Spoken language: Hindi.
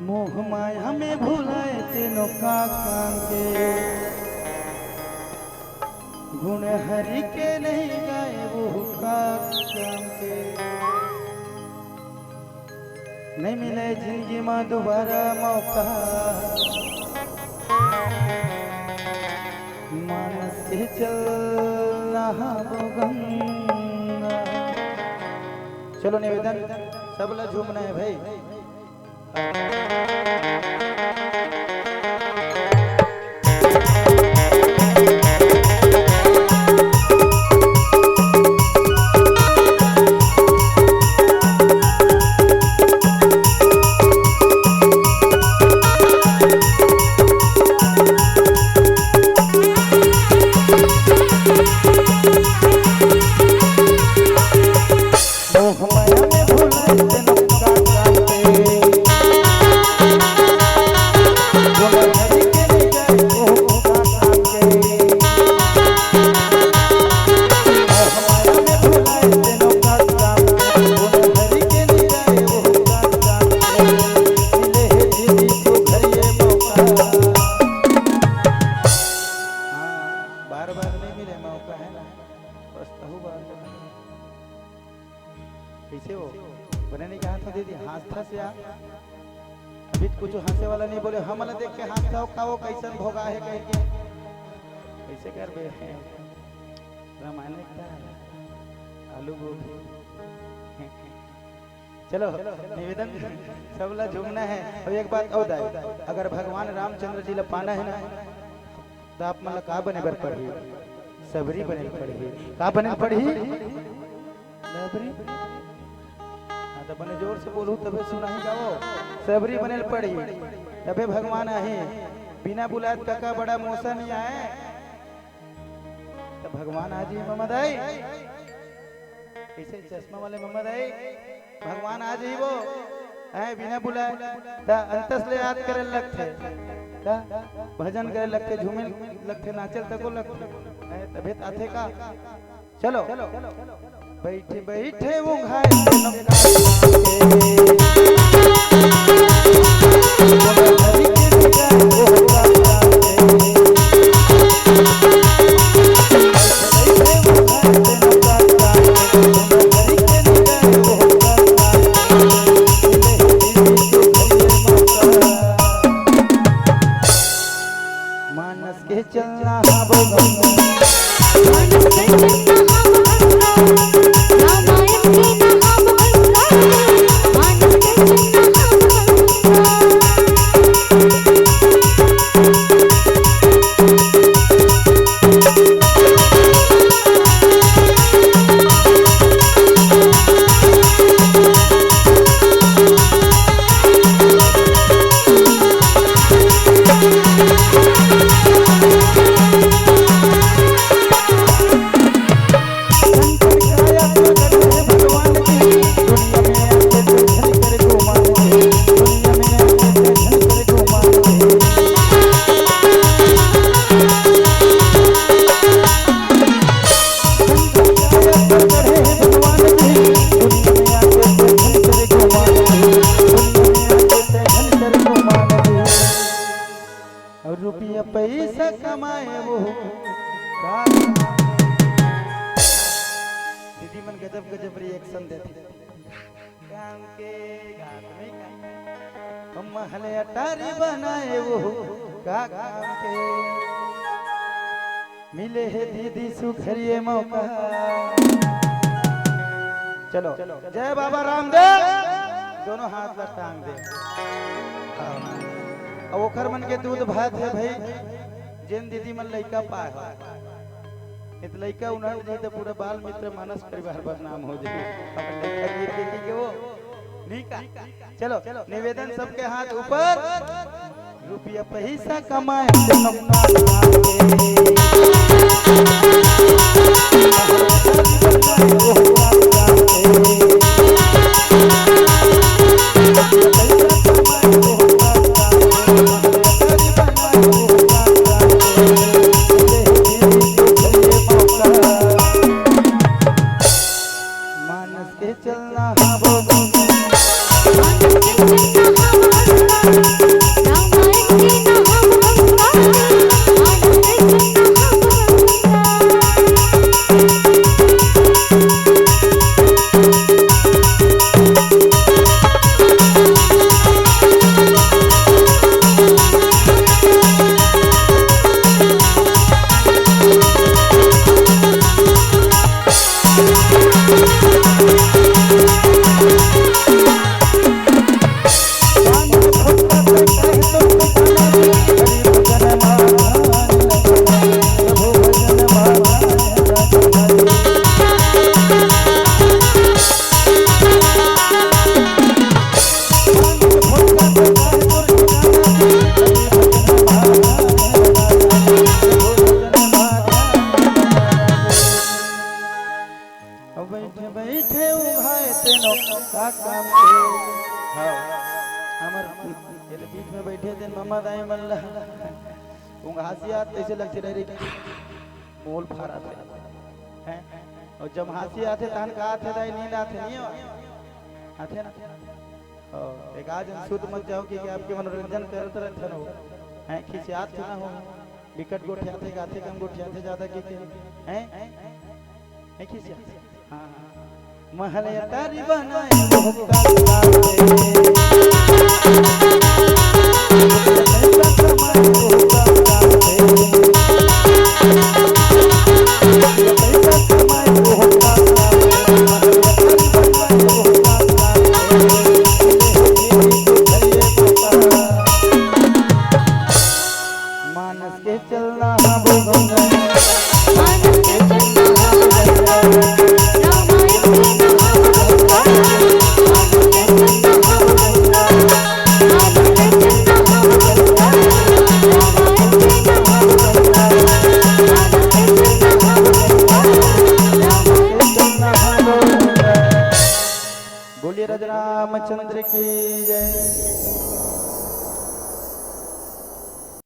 मोह माया में भुलाए तेनो का काम के गुण हरि के नहीं गाए वो का काम के नहीं मिले जिंदगी में दोबारा मौका मानस के चलना गंगा। चलो निवेदन सब लोग झूमना है भाई। कैसे हो बने नहीं कहा था दीदी हंसता से अभी कुछ हंसे वाला नहीं बोले हम वाला देख के हंसता हो का वो कैसन भोगा है कह के कैसे कर बे रामायण लिखता है आलू गोभी। चलो निवेदन सब ला झूमना है। और एक बात और दाई अगर भगवान रामचंद्र जी ला पाना है ना तो आप मतलब का बने बर पढ़ी सबरी बने पढ़ी का बने पढ़ी सबरी तो बने जोर से बोलू तबे सुनाही गाओ सबरी बनल पड़ी तबे भगवान आहे बिना बुलात काका बड़ा मौसा नहीं आए तो भगवान आजी मोहम्मद आई कैसे चश्मा वाले मोहम्मद आई भगवान आज ही वो है बिना बुलाए ता अंतस ले याद करे लगते का भजन करे लगते झूमे लगते नाचल तको लगते तबे आथे का। चलो बैठे बैठे वो घायल मानस के चलना रुपया पैसा कमाए वो दीदी मन गजब गजब रिएक्शन देती काम के गात में हम महले अटारी बनाए वो का काम के मिले है दीदी सुखरिए मौका। चलो जय बाबा रामदेव दोनों हाथ ला टांग दे और ओखर मन के दूध भात है भाई जिन दीदी मन लइका पाए इत लइका उन्हर जी तो पूरा बाल मित्र मानस परिवार बदनाम हो जाए अपन लइका गिर के वो नहीं का। चलो निवेदन सबके हाथ ऊपर रुपया पैसा कमाए चलना ऐसे लगते रहे मोल फारा थे हैं और जब हंसी आते तहन का आते दाई नींद आते नहीं आते ना एक आज शुद्ध मत जाओ कि आपके मनोरंजन करते रहते ना हैं खिसे आते ना हो विकट गोठे आते गाते कम गोठे आते ज्यादा की हैं हैं खिसे हां महल तारी बनाए रामचंद्र की जय।